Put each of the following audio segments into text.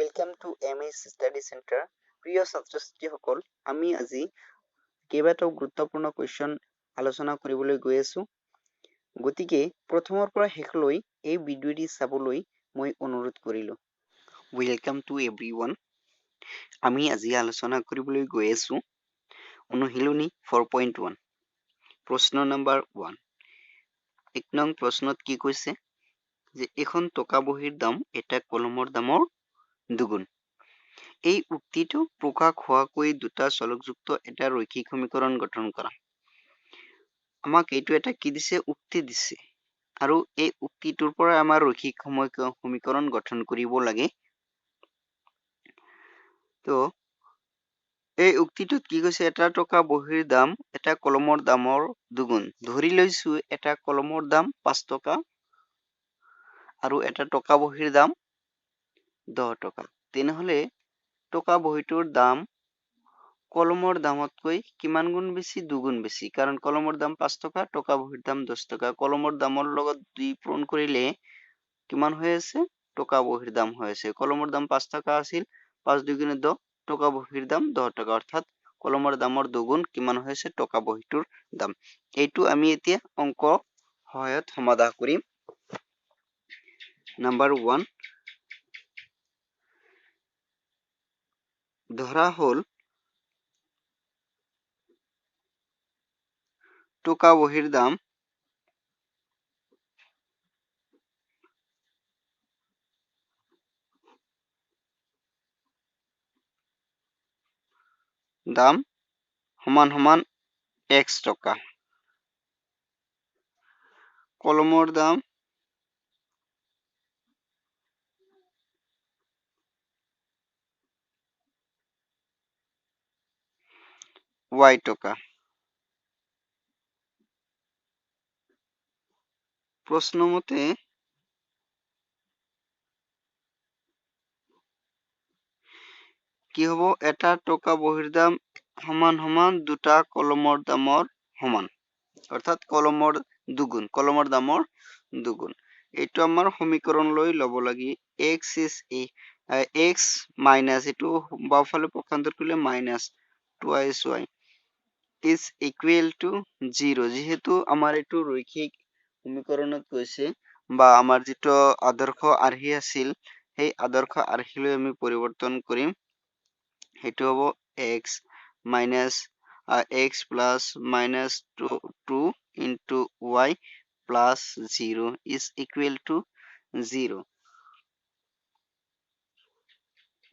Welcome to MS Study Center. প্ৰিয় ছাত্ৰ-ছাত্ৰীসকল, আমি আজি কেইবাটাও গুৰুত্বপূৰ্ণ কুৱেশ্যন আলোচনা কৰিবলৈ গৈ আছো। গতিকে প্ৰথমৰ পৰা শেষলৈ এই ভিডিঅ'টি চাবলৈ মই অনুৰোধ কৰিলো। Welcome to everyone. আমি আজি আলোচনা কৰিবলৈ গৈ আছো অনুশীলনী 4.1 প্ৰশ্ন নম্বৰ 1। এক নং প্ৰশ্নত কি কৈছে যে এখন টকা বহীৰ দাম এটা কলমৰ দামৰ দুগুণ। এই উক্তিটো প্ৰকাশ হোৱাকৈ দুটা চলকযুক্ত এটা ৰৈখিক সমীকৰণ গঠন কৰা। আমাক এইটো এটা কি দিছে, উক্তি দিছে, আৰু এই উক্তিটোৰ পৰা আমাৰ ৰৈখিক সমীকৰণ গঠন কৰিব লাগে। তো এই উক্তিটোত কি কৈছে, এটা টকা বহীৰ দাম এটা কলমৰ দামৰ দুগুণ। ধৰি লৈছো এটা কলমৰ দাম 5 টকা আৰু এটা টকা বহীৰ দাম 10 টকা। তেনেহলে টকা বহীটোৰ দাম কলমৰ দামতকৈ কিমান গুণ বেছি? দুগুণ বেছি, কাৰণ কলমৰ দাম 5 টকা, টকা বহীৰ দাম 10 টকা। কলমৰ দামৰ লগত 2 পূৰণ কৰিলে কিমান হৈ আছে? টকা বহীৰ দাম হৈ আছে। কলমৰ দাম 5 টকা আছিল, 5 দুগুণে 10, টকা বহীৰ দাম 10 টকা, অৰ্থাৎ কলমৰ দামৰ দুগুণ কিমান হৈছে? টকা বহীটোৰ দাম। এইটো আমি এতিয়া অংক সহায়ত সমাধান কৰিম। নাম্বাৰ 1, ধৰা হল টকা বহীৰ দাম সমান সমান x টকা, কলমৰ দাম y টকা। প্ৰশ্ন মতে কি হব? এটা টকা বহীৰ দাম সমান সমান দুটা কলমৰ দামৰ সমান, অৰ্থাৎ কলমৰ দুগুণ, কলমৰ দামৰ দুগুণ। এইটো আমাৰ সমীকৰণ লৈ লব লাগি x মাইনাছ, এইটো বাওঁফালে পক্ষান্তৰ কৰিলে minus 2y is equal to 0। যিহেতু আমাৰ এইটো ৰৈখিক সমীকৰণত গৈছে, বা আমাৰ যিটো আদৰ্শ আৰ্হি আছিল, সেই আদৰ্শ আৰ্হিলৈ আমি পৰিৱৰ্তন কৰিম। সেইটো হ'ব x minus x plus minus 2 into y plus 0 is equal to 0।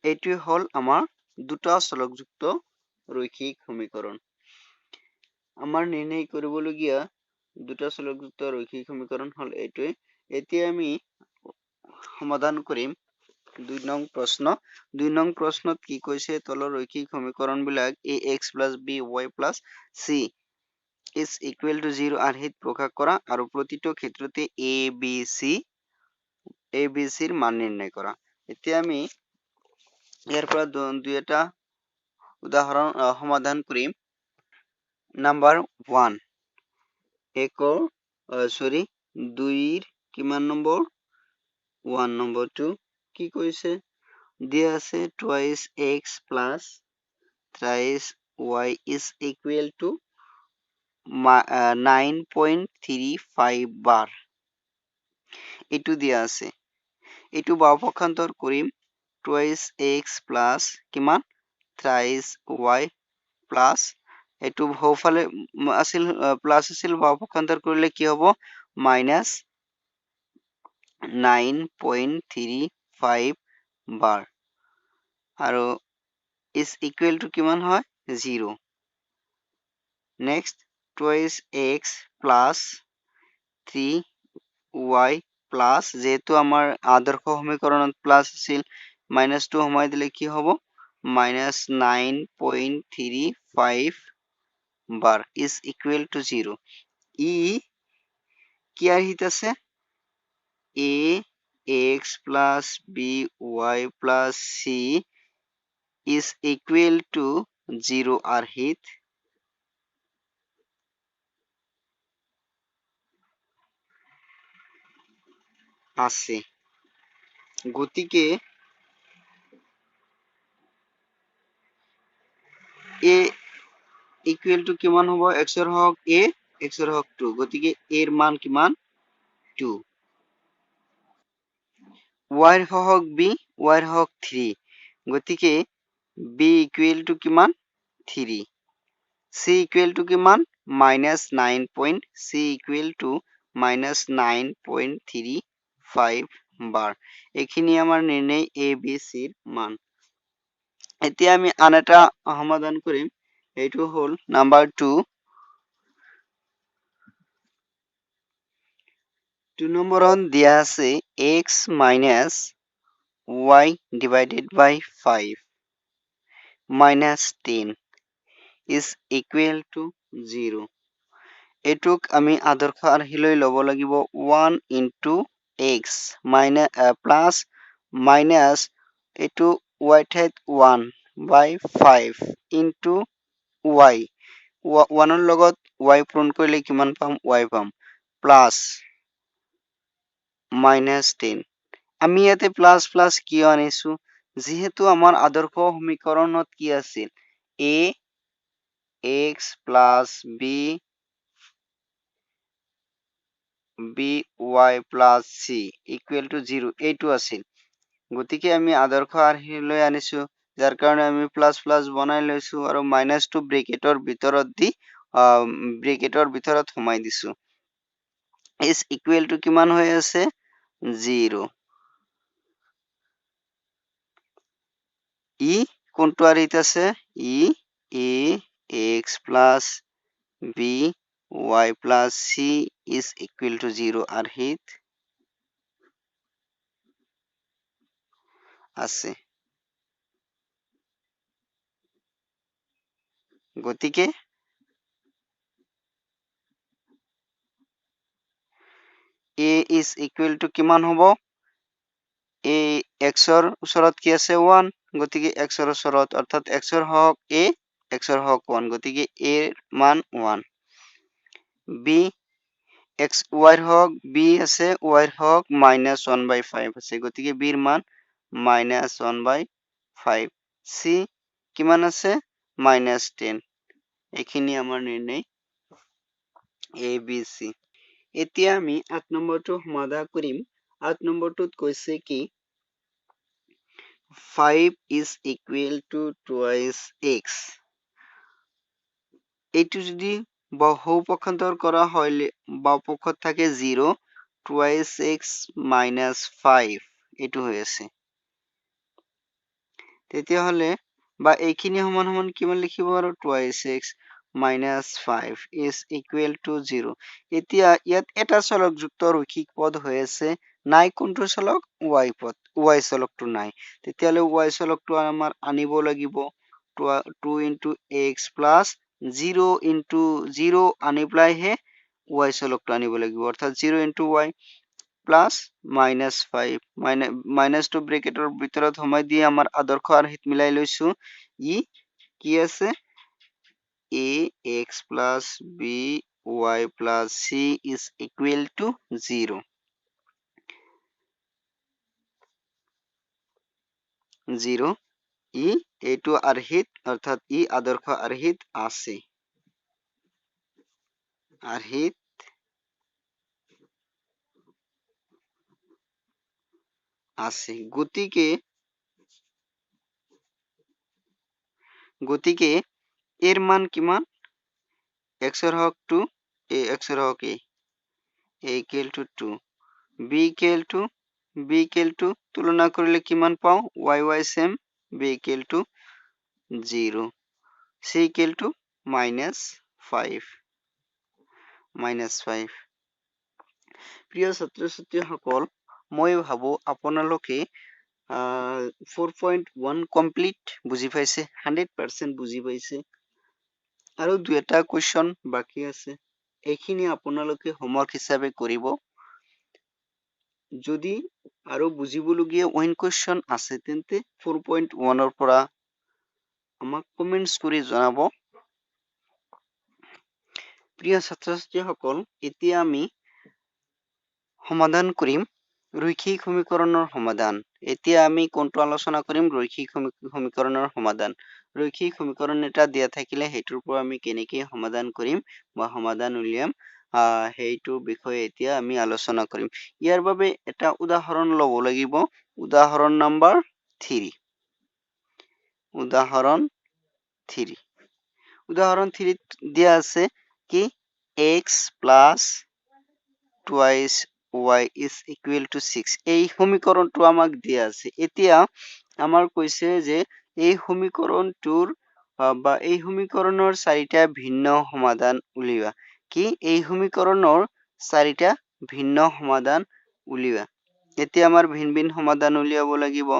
এইটোৱে হ'ল আমাৰ দুটা চলকযুক্ত ৰৈখিক সমীকৰণ। আমাৰ নিৰ্ণয় কৰিবলগীয়া দুটা চলকযুক্ত ৰৈখিক সমীকৰণ হ'ল এইটোৱে। এতিয়া আমি সমাধান কৰিম 2 নং প্ৰশ্ন। 2 নং প্ৰশ্নত কি কৈছে, তলৰ ৰৈখিক সমীকৰণ বিলাক ax plus by plus c is equal to 0 আৰ্হিত প্ৰকাশ কৰা আৰু প্ৰতিটো ক্ষেত্ৰতে a b c ৰ মান নিৰ্ণয় কৰা। এতিয়া আমি ইয়াৰ পৰা দুই এটা উদাহৰণ সমাধান কৰিম। নাম্বাৰ 1, দুইৰ কিমান নম্বৰ? 1 নম্বৰ 2 কি কৈছে? দিয়া আছে twice x plus thrice y is equal to 9.35 bar। এইটো দিয়া আছে, এইটো বাওঁ পক্ষান্তৰ কৰিম। twice x plus কিমান? thrice y plus এইটো সোঁফালে আছিল প্লাছ আছিল, বাওঁ পক্ষান্তৰ কৰিলে কি হ'ব? মাইনাছ 9.35 bar আৰু is equal to কিমান হয়? 0। Next twice x plus 3y plus, যেহেতু আমাৰ আদৰ্শ সমীকৰণত প্লাছ আছিল, মাইনাছটো সোমাই দিলে কি হ'ব? Minus 9.35 bar is equal to 0। ই কি আৰ্হিত আছে? ax plus by plus c is equal to 0 আৰ্হিত আছে। গতিকে a ইকুৱেল টু কিমান হ'ব x ৰ হওক a x ৰ হওক 2 গতিকে a ৰ মান কিমান 2 y ৰ হওক b y ৰ হওক 3 গতিকে b ইকুৱেল টু কিমান 3 c ইকুৱেল টু কিমান -9 c ইকুৱেল টু -9.35 বাৰ এইখিনি আমাৰ নিৰ্ণয় a b c ৰ মান এতিয়া আমি আন এটা সমাধান কৰিম এইটো হল নাম্বাৰ 2 নম্বৰত দিয়া আছে x minus y divided by 5 minus 10 is equal to 0 এটুক আমি আদৰ্শ আৰ্হিলৈ ল'ব লাগিব 1 into x plus minus এইটো y ঠাইত 1 by 5 into y 1 ৰ লগত y পূৰণ কৰিলে কিমান পাম y পাম plus minus 10 আমি ইয়াতে প্লাস প্লাস কিয় আনিছো যেহেতু আমাৰ আদৰ্শ সমীকৰণত কি আছিল a x plus b y plus c equal to 0 এইটো আছিল গতিকে আমি আদৰ্শ আৰ্হিলৈ আনিছো যাৰ কাৰণে আমি প্লাস প্লাস বনাই লৈছো আৰু মাইনাস টু ব্ৰেকেটৰ ভিতৰত দি ব্ৰেকেটৰ ভিতৰত সোমাই দিছো is equal to কিমান হৈ আছে 0 ই কোনটো আৰ্হিত আছে ই a x plus b y plus c is equal to 0 আৰ্হিত আছে গতিকে a is equal to কিমান হ'ব a x ৰ ওচৰত কি আছে 1 গতিকে x ৰ ওচৰত অৰ্থাৎ x ৰ হওক a x ৰ হওক 1 গতিকে a ৰ মান 1 b x y ৰ হওক b আছে y ৰ হওক -1/5 আছে গতিকে b ৰ মান -1/5 c কিমান আছে -10 এইখিনি আমাৰ নিৰ্ণয় a b c এতিয়া আমি 8 নম্বৰটো সমাধান কৰিম 8 নম্বৰটোত কৈছে কি 5 is equal to twice x এইটো যদি বহুপক্ষান্তৰ কৰা হয় বাওপক্ষত থাকে 0 twice x minus 5 এইটো হৈ আছে তেতিয়াহলে বা এইখিনি সমান সমান কিমান লিখিব আৰু twice x minus 5 is equal to 0 এতিয়া ইয়াত এটা চলকযুক্ত ৰৈখিক পদ হৈ আছে নাই কোনটো চলক y পদ y চলকটো নাই তেতিয়াহলে y চলকটো আমাৰ আনিব লাগিব 2 into x plus 0 into 0 আনি পেলাই হে y চলকটো আনিব লাগিব অৰ্থাৎ 0 into y plus minus 5 minus to ব্ৰেকেটৰ ভিতৰত সোমাই দি আমাৰ আদৰ্শ আৰ্হিত মিলাই লৈছো ই কি আছে a x plus b y plus c is equal to 0 0 ই এইটো আৰ্হিত অৰ্থাৎ ই আদৰ্শ আৰ্হিত আছে আৰ্হিত আছে গতিকে এর মান কিমান x এর হক 2 a x এর হক a equal to 2 b equal to তুলনা করলে কিমান পাও y same b equal to 0 c equal to -5 প্ৰিয় ছাত্ৰ ছাত্ৰীসকল মই ভাবো আপোনালোকে 4.1 কমপ্লিট বুজি পাইছে 100% বুজি পাইছে আৰু দুটা কোৱেশ্চন বাকি আছে এইখিনি আপোনালোকে হোমৱৰ্ক হিচাপে কৰিব যদি আৰু বুজিবলগীয়া ওয়ান কোৱেশ্চন আছে তেন্তে 4.1 ৰ পৰা আমাক কমেন্টস কৰি জনাব প্ৰিয় ছাত্ৰ ছাত্ৰীসকল এতিয়া আমি সমাধান কৰিম ৰৈখিক সমীকৰণৰ সমাধান এতিয়া আমি কোনটো আলোচনা কৰিম ৰৈখিক সমীকৰণৰ সমাধান ৰৈখিক সমীকৰণ এটা দিয়া থাকিলে হেতুৰ পৰা আমি কেনেকৈ সমাধান কৰিম বা সমাধান উলিয়াম হেইটোৰ বিষয়ে এতিয়া আমি আলোচনা কৰিম ইয়াৰ বাবে এটা উদাহৰণ ল'ব লাগিব উদাহৰণ নম্বৰ 3 উদাহৰণ 3 উদাহৰণ 3 দিয়া আছে কি x plus twice y is equal to 6 এই সমীকৰণটো আমাক দিয়া আছে এতিয়া আমাৰ কৈছে যে এই সমীকৰণটোৰ বা এই সমীকৰণৰ চাৰিটা ভিন্ন সমাধান উলিওৱা কি এই সমীকৰণৰ চাৰিটা ভিন্ন সমাধান উলিওৱা এতিয়া আমাৰ ভিন্ন ভিন্ন সমাধান উলিয়াব লাগিব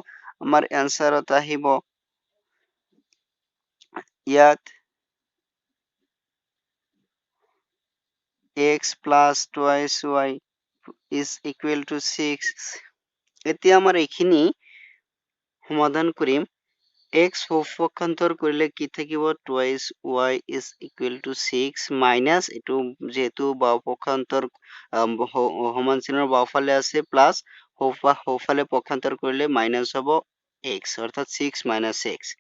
আমাৰ এনসাৰত আহিব ইয়াত x plus twice y is equal to 6 এতিয়া আমাৰ এইখিনি সমাধান কৰিম x পক্ষান্তৰ কৰিলে কি থাকিব twice y is equal to 6 minus এটো যেহেতু বাও পক্ষান্তৰ সমান চিহ্নৰ বাওফালে আছে প্লাস সোঁফালে পক্ষান্তৰ কৰিলে মাইনাস হ'ব x অৰ্থাৎ 6 minus x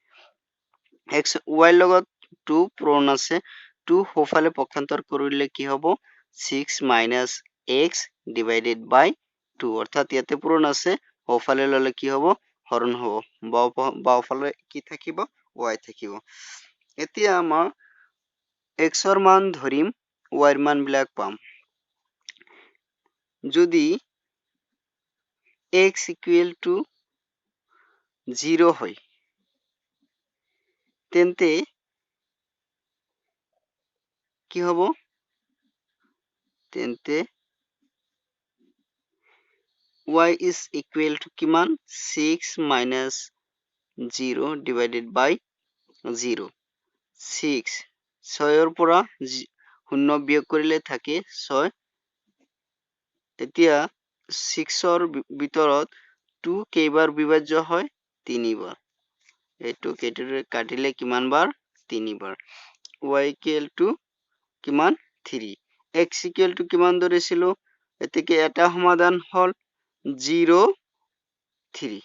x y লগত 2 পূৰণ আছে 2 সোঁফালে পক্ষান্তৰ কৰিলে কি হ'ব 6 minus x divided by 2 অর্থাৎ ইয়াতে পূরণ আছে সোঁফালে ললে কি হ'ব হরণ হ'ব বাওফালে কি থাকিব y থাকিব এতিয়া আমাৰ x ৰ মান ধৰিম y ৰ মান বিলাক পাম যদি x equal to 0 হয় তেন্তে কি হ'ব তেন্তে y is equal to কিমান 6 minus 0 divided by 0 6 6 পৰা 0 বিয়োগ কৰিলে থাকে 6 এতিয়া 6 ৰ ভিতৰত 2 কেইবাৰ বিভাজ্য হয় 3 বাৰ এটো কেটৰে কাটিলে কিমান বাৰ 3 বাৰ y equal to কিমান 3 x equal to কিমান ধৰিছিলো এতিকে এটা সমাধান হল 0 3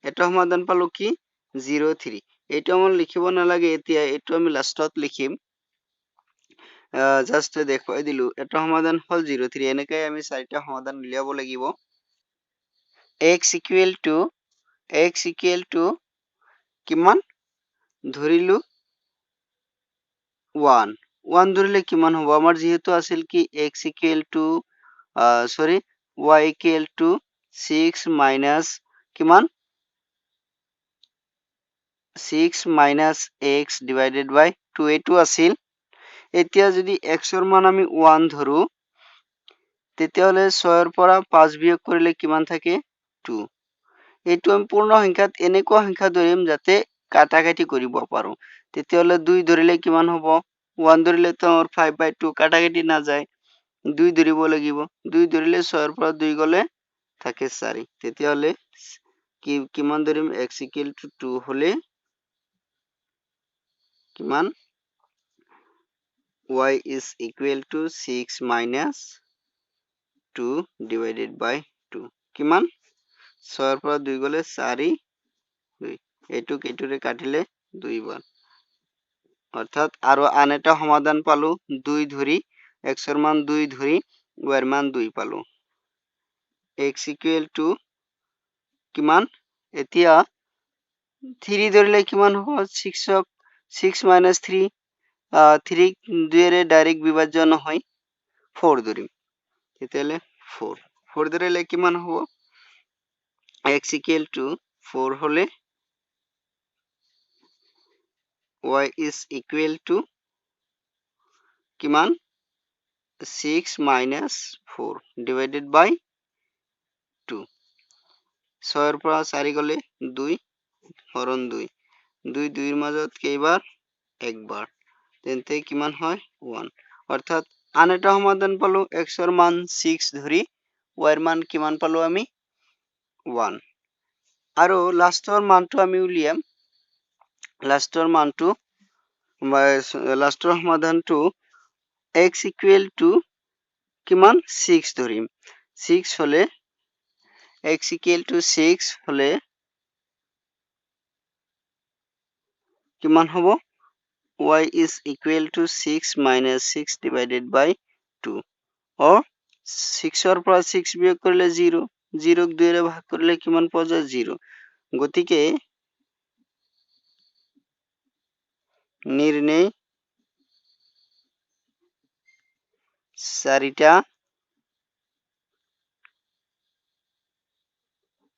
এটা সমাধান পালো কি 0 3 এটো আমাৰ লিখিব নালাগে এতিয়া এটো আমি লাষ্টত লিখিম জাস্ট দেখাই দিলু এটা সমাধান হল 0 3 এনেকৈ আমি চাৰিটা সমাধান উলিয়াব লাগিব x equal to কিমান ধৰিলু 1 1 ধৰিলে কিমান হ'ব আমাৰ যেহেতু আছিল কি x equal to y equal to 6 minus কিমান 6 minus x divided by 2 এটো আছিল এতিয়া যদি x ৰ মান আমি 1 ধৰো তেতিয়াহলে 6 ৰ পৰা 5 বিয়োগ কৰিলে কিমান থাকে 2 এটো আমি পূৰ্ণ সংখ্যাত এনেকুৱা সংখ্যা ধৰিম যাতে কাটাকাটি কৰিব পাৰো তেতিয়াহলে 2 ধৰিলে কিমান হ'ব 1 ধৰিলে তো 5/2 কাটাকাটি না যায় 2 ধৰিব লাগিব 2 ধৰিলে 6 ৰ পৰা 2 গলে থাকে 4 তেতিয়াহলে কিমান ধৰিম x equal to 2 হলে কিমান y is equal to 6 minus 2 divided by 2 কিমান 6 ৰ পৰা 2 গলে 4 2 এটো কেটৰে কাটিলে 2 বাৰ অর্থাৎ আরো আনেটা সমাধান পালো 2 ধরি x এর মান 2 ধরি y এর মান 2 পালো x equal to কিমান এতিয়া 3 ধরিলে কিমান হ'ব 6 minus 3 3 2 এর ডাইরেক্ট বিভাজ্য নহয় 4 ধরিম তেতিয়ালে 4 ধরিলে কিমান হ'ব x equal to 4 হলে y is equal to কিমান 6 minus 4 divided by 2 6 ৰ পৰা 4 গলে 2 হৰণ 2 2 2 ৰ মাজত কেইবাৰ একবাৰ তেন্তে কিমান হয় 1 অৰ্থাৎ আন এটা সমাধান পালো x ৰ মান 6 ধৰি y ৰ মান কিমান পালো আমি 1 আৰু লাষ্টৰ মানটো আমি উলিয়াম লাষ্টৰ মানটো লাষ্টৰ সমাধানটো x equal to কিমান 6 ধৰিম 6 হলে x equal to 6 হলে কিমান হ'ব y is equal to 6 minus 6 divided by 2 or 6 ৰ পৰা 6 বিয়োগ কৰিলে 0 0 ক 2 ৰে ভাগ কৰিলে কিমান পোৱা যায় 0 গতিকে নিৰ্ণয় চাৰিটা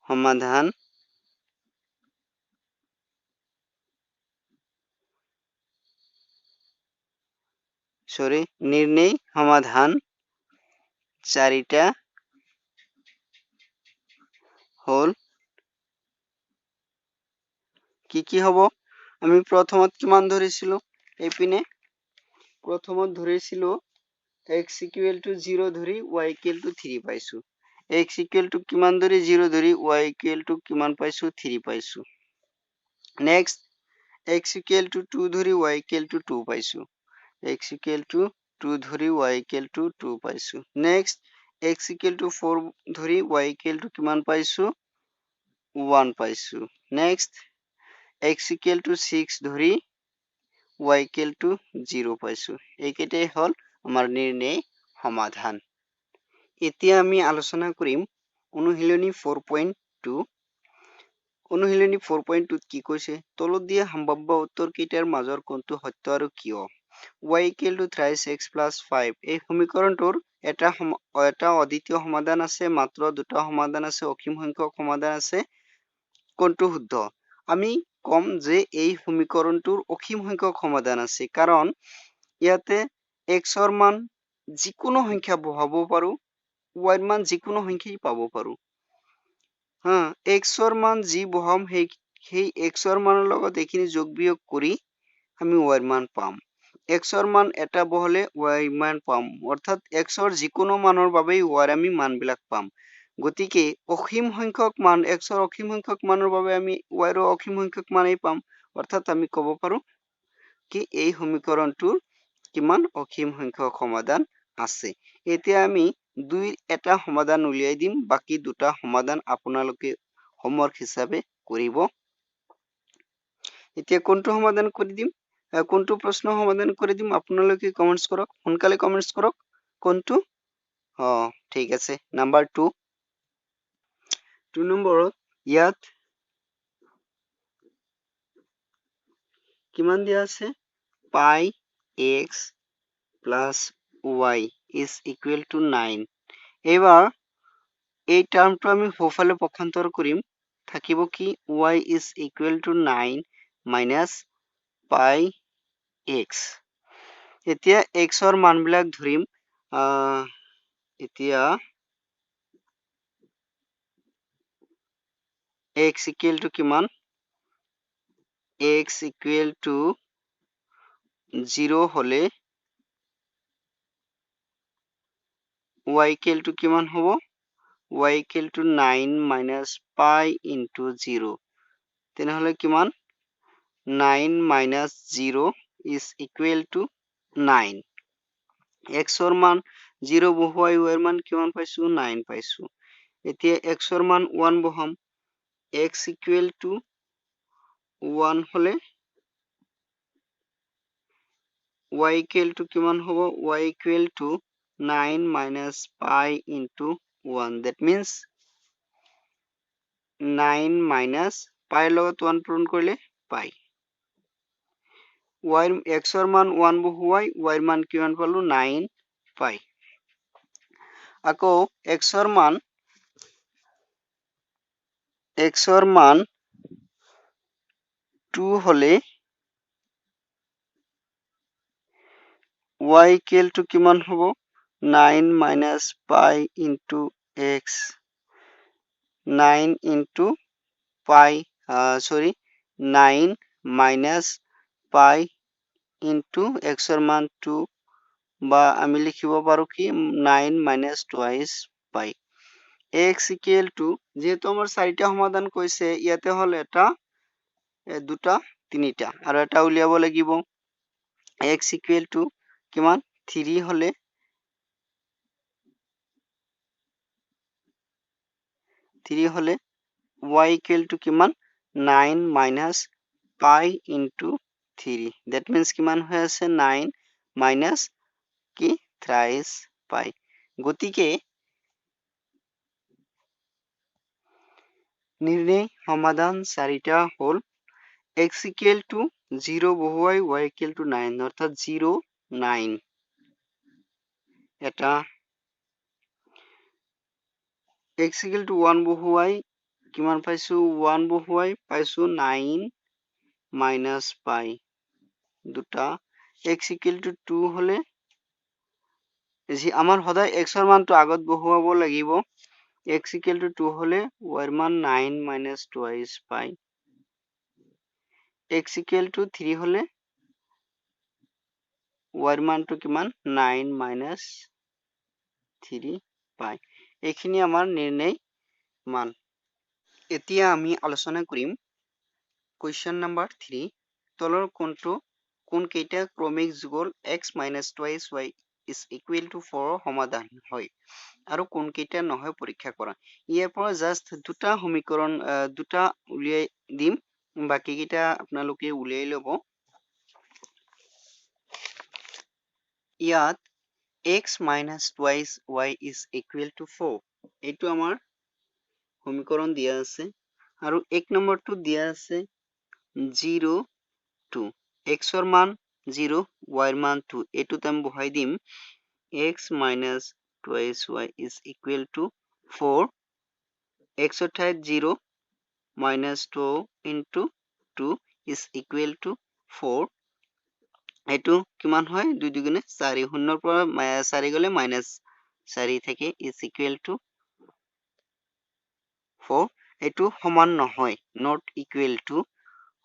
সমাধান নিৰ্ণয় সমাধান চাৰিটা হল কি হব আমি প্ৰথমত কিমান ধৰিছিলো এইপিনে প্ৰথমত ধৰিছিলো x equal to 0 ধৰি y equal to 3 পাইছো x equal to কিমান ধৰি 0 ধৰি y equal to কিমান পাইছো 3 পাইছো next x equal to 2 ধৰি y equal to 2 পাইছো x equal to 2 ধৰি y equal to 2 পাইছো next x equal to 4 ধৰি y equal to কিমান পাইছো 1 পাইছো next x equal to 6 ধৰি y equal to 0 পাইছো এইকেইটাই হল আমাৰ নিৰ্ণয় সমাধান এতিয়া আমি আলোচনা কৰিম অনুশীলনী 4.2 অনুশীলনী 4.2 কি কৈছে তলত দিয়া সম্ভাব্য উত্তৰ কেইটাৰ মাজৰ কোনটো সত্য আৰু কিয় y equal to thrice x plus 5 এই সমীকৰণটোৰ এটা অদ্বিতীয় সমাধান আছে মাত্ৰ দুটা সমাধান আছে অসীম সংখ্যক সমাধান আছে কোনটো শুদ্ধ আমি কম যে এই সমীকৰণটোৰ অসীম সংখ্যক সমাধান আছে কাৰণ ইয়াতে x ৰ মান যিকোনো সংখ্যা বহাব পাৰো y ৰ মান যিকোনো সংখ্যাই পাব পাৰো x ৰ মান যি বহাম সেই x ৰ মানৰ লগত এইখিনি যোগ বিয়োগ কৰি আমি y ৰ মান পাম x ৰ মান এটা বহলে y ৰ মান পাম অৰ্থাৎ x ৰ যিকোনো মানৰ বাবে y ৰ আমি মানবিলাক পাম গতিকে অসীম সংখ্যক মান x ৰ অসীম সংখ্যক মানৰ বাবে আমি y ৰ অসীম সংখ্যক মানেই পাম অৰ্থাৎ আমি ক'ব পাৰো কি এই সমীকৰণটোৰ কিমান অসীম সংখ্যক সমাধান আছে এতিয়া আমি দুই এটা সমাধান উলিয়াই দিম বাকি দুটা সমাধান আপোনালোকে হোমৱৰ্ক হিচাপে কৰিব এতিয়া কোনটো সমাধান কৰি দিম কোনটো প্ৰশ্ন সমাধান কৰি দিম আপোনালোকে কমেন্টছ কৰক সোনকালে কমেন্টছ কৰক কোনটো ঠিক আছে নাম্বাৰ 2 নম্বৰত ইয়াত কিমান দিয়া আছে pi x plus y is equal to 9 এবাৰ এই টাৰ্মটো আমি সোঁফালে পক্ষান্তৰ কৰিম থাকিব কি y is equal to 9 minus pi x এতিয়া x ৰ মানবিলাক ধৰিম এতিয়া x equal to কিমান x equal to 0 হলে y equal to কিমান হ'ব y equal to 9 minus pi into 0 তেনেহলে কিমান 9 minus 0 is equal to 9 x ৰ মান 0 বহুৱাই y ৰ মান কিমান পাইছো 9 পাইছো এতিয়া x ৰ মান 1 বহাম x equal to 1 হলে y equal to কিমান হ'ব y equal to 9 minus pi into 1 that means 9 minus pi লগত 1 পূৰণ কৰিলে pi y x ৰ মান 1 বহুৱাই y ৰ মান কিমান পালো 9 pi আকৌ x ৰ মান 2 হলে y equal to কিমান হ'ব 9 minus pi into x 9 into pi 9 minus pi into x ৰ মান 2 বা আমি লিখিব পাৰো কি 9 minus twice pi x equal to যেহেতু আমাৰ চাৰিটা সমাধান কৈছে ইয়াতে হল এটা দুটা তিনিটা আৰু এটা উলিয়াব লাগিব x equal to কিমান 3 হলে 3 হলে y equal to কিমান 9 minus pi into 3 that means কিমান হৈ আছে 9 minus কি thrice pi গতিকে নির্ণয় সমাধান চাৰিটা হল x equal to 0 বহুৱাই y equal to 9 অৰ্থাৎ 0 9 এটা x equal to 1 বহুৱাই কিমান পাইছো 1 বহুৱাই পাইছো 9 minus pi দুটা x equal to 2 হলে আমাৰ সদায় x ৰ মানটো আগত বহুৱাব লাগিব x equal to 2 হলে y ৰ মান 9 minus twice pi x equal to 3 হলে y ৰ মানটো কিমান 9 minus 3 pi এইখিনি আমাৰ নিৰ্ণয় মান এতিয়া আমি আলোচনা কৰিম question number 3 তলৰ কোন কেইটা ক্ৰমিক যুগল x minus twice y is equal to 4 সমাধান হয় আৰু কোন কেইটা নহয় পৰীক্ষা কৰা ইয়াৰ পৰা জাস্ট দুটা সমীকৰণ দুটা উলিয়াই দিম বাকি কেইটা আপোনালোকে উলিয়াই লব ইয়াত x minus twice y is equal to 4 এইটো আমাৰ সমীকৰণ দিয়া আছে আৰু এক নম্বৰটো দিয়া আছে 0 2 x ৰ মান 0 y ৰ মান 2 এইটো আমি বহাই দিম x minus twice y is equal to 4 x ৰ ঠাইত 0 minus 2 into 2 is equal to 4 এইটো কিমান হয় 2 দুগুণে 4 শূন্যৰ পৰা 4 গলে minus 4 থাকে is equal to 4 এইটো সমান নহয় not equal to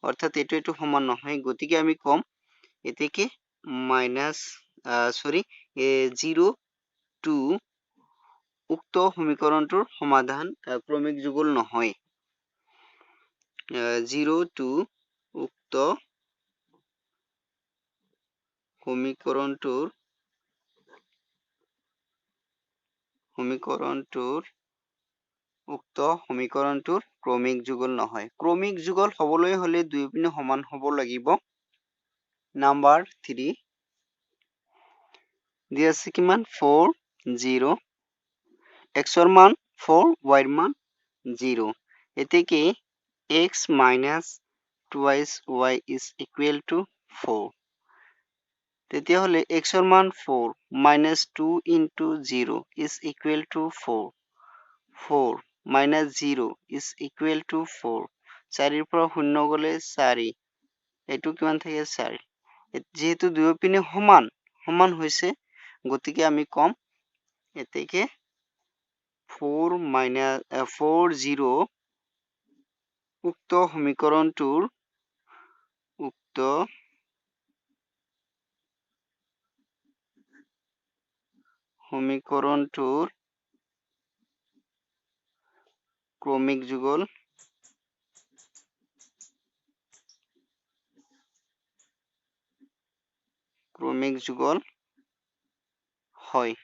অর্থাৎ এইটো সমান নহয় গতিকে আমি কম এতেকে মাইনাস 0 2 উক্ত সমীকৰণটোৰ সমাধান ক্ৰমিক যুগল নহয় 0 2 উক্ত সমীকৰণটোৰ উক্ত সমীকৰণটোৰ ক্ৰমিক যুগল নহয় ক্ৰমিক যুগল হবলৈ হলে দুয়োপিনে সমান হ'ব লাগিব নাম্বাৰ 3 দিয়া আছে কিমান 4 0 x ৰ মান 4 y ৰ মান 0 এতেকে x minus twice y is equal to 4 তেতিয়া হলে x ৰ মান 4 minus 2 into 0 is equal to 4 4 minus 0 is equal to 4 4 পৰা শূন্য গলে 4 এইটো কিমান থাকে 4 যেহেতু দুয়োপিনে সমান হৈছে গতিকে আমি কম এতেকে 4 minus 4 0 উক্ত সমীকৰণটোৰ ক্ৰমিক যুগল হয়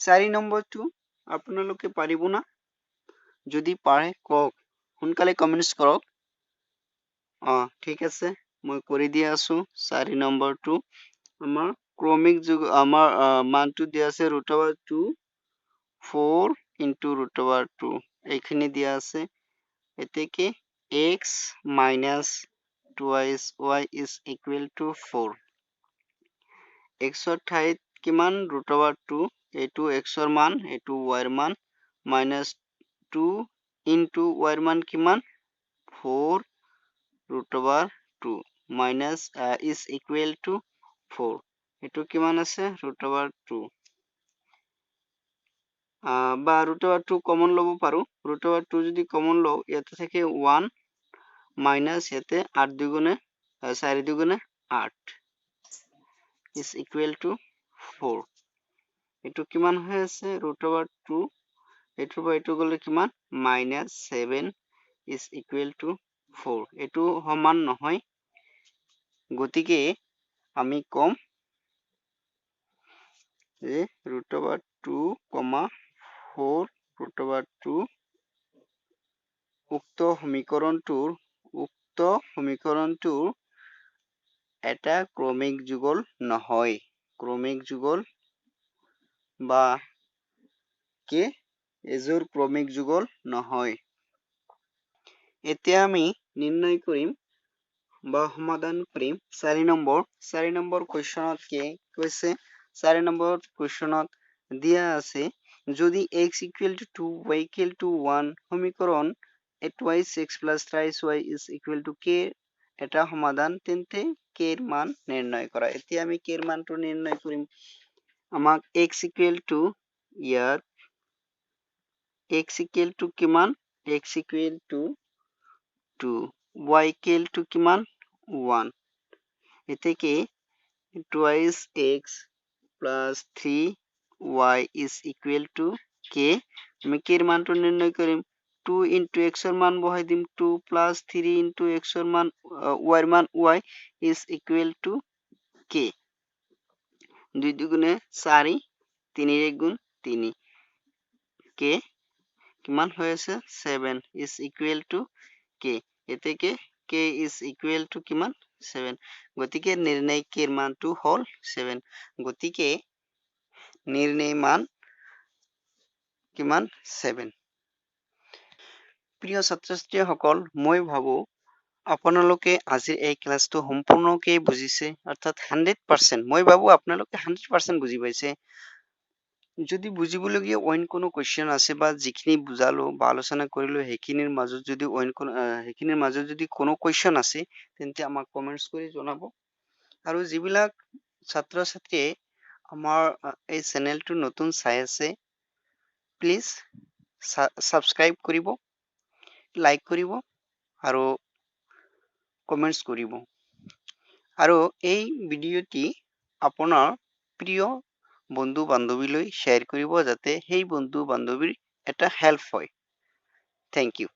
4 নম্বৰটো আপোনালোকে পাৰিব না যদি পাৰে কক সোনকালে কমেন্টস কৰক ঠিক আছে মই কৰি দিয়া আছো 4 নম্বৰটো আমাৰ ক্ৰমিক যুগ আমাৰ মানটো দিয়া আছে √2 4 into √2 এইখিনি দিয়া আছে এতেকে x minus twice y is equal to 4 x ৰ ঠাইত কিমান √2 এইটো x ৰ মান এইটো y ৰ মান minus 2 into y ৰ মান কিমান 4 √2 minus is equal to 4 এইটো কিমান আছে √2 বা √2 কমন লব পাৰো √2 যদি কমন লও ইয়াতে থাকে 1 minus ইয়াতে 8 দুগুণে 4 দুগুণে 8 is equal to 4 এইটো কিমান হৈ আছে √2 এইটো বা এইটো গলে কিমান -7 is equal to 4 এইটো সমান নহয় গতিকে আমি কম যে √2, 4 প্ৰতবাদটো উক্ত সমীকৰণটোৰ এটা ক্ৰমিক যুগল নহয়। ক্ৰমিক যুগল বা এযোৰ ক্ৰমিক যুগল নহয়। এতিয়া আমি নিৰ্ণয় কৰিম বা সমাধান কৰিম 4 নম্বৰ। 4 নম্বৰ কুৱেশ্যনত কি কৈছে? 4 নম্বৰ কুৱেশ্যনত দিয়া আছে যদি x equal to 2 y equal to 1 সমীকৰণ 8y6 plus 3y is equal to k এটা সমাধান, তেন্তে k এর মান নির্ণয় করা। এতিয়া আমি k এর মানটো নির্ণয় কৰিম। আমাক x equal to ইয়াত x equal to কিমান? x equal to 2, y equal to কিমান? 1. এতেকে twice x plus 3y is equal to k। আমি k এর মানটো নির্ণয় কৰিম। 2 into x এর মান বহাই দিম 2 plus 3 into x এর মান y এর মান y is equal to k। 2 দুগুণে 4, 3 এর গুণ 3, k কিমান হৈ আছে 7 is equal to k। এতেকে k is equal to কিমান 7। গতিকে নির্ণয় k এর মানটো হল 7। গতিকে নির্ণয় মান কিমান 7। প্ৰিয় ছাত্ৰ-ছাত্ৰীসকল, মই ভাবো আপোনালোকে আজিৰ এই ক্লাছটো সম্পূৰ্ণকৈ বুজিছে, অৰ্থাৎ 100%। মই ভাবো আপোনালোকে 100% বুজি পাইছে। যদি বুজিবলগীয়া অইন কোনো কুৱেশ্যন আছে বা যিখিনি বুজালো বা আলোচনা কৰিলো সেইখিনিৰ মাজত যদি কোনো কুৱেশ্যন আছে তেন্তে আমাক কমেন্টছ কৰি জনাব। আৰু যিবিলাক ছাত্ৰ-ছাত্ৰীয়ে আমাৰ এই চেনেলটো নতুন চাই আছে, প্লিজ সাবস্ক্ৰাইব কৰিব, লাইক কৰিব আৰু কমেন্টছ কৰিব। আৰু এই ভিডিঅ'টি আপোনাৰ প্ৰিয় বন্ধু বান্ধৱীলৈ শ্বেয়াৰ কৰিব যাতে সেই বন্ধু বান্ধৱীৰ এটা হেল্প হয়। Thank U.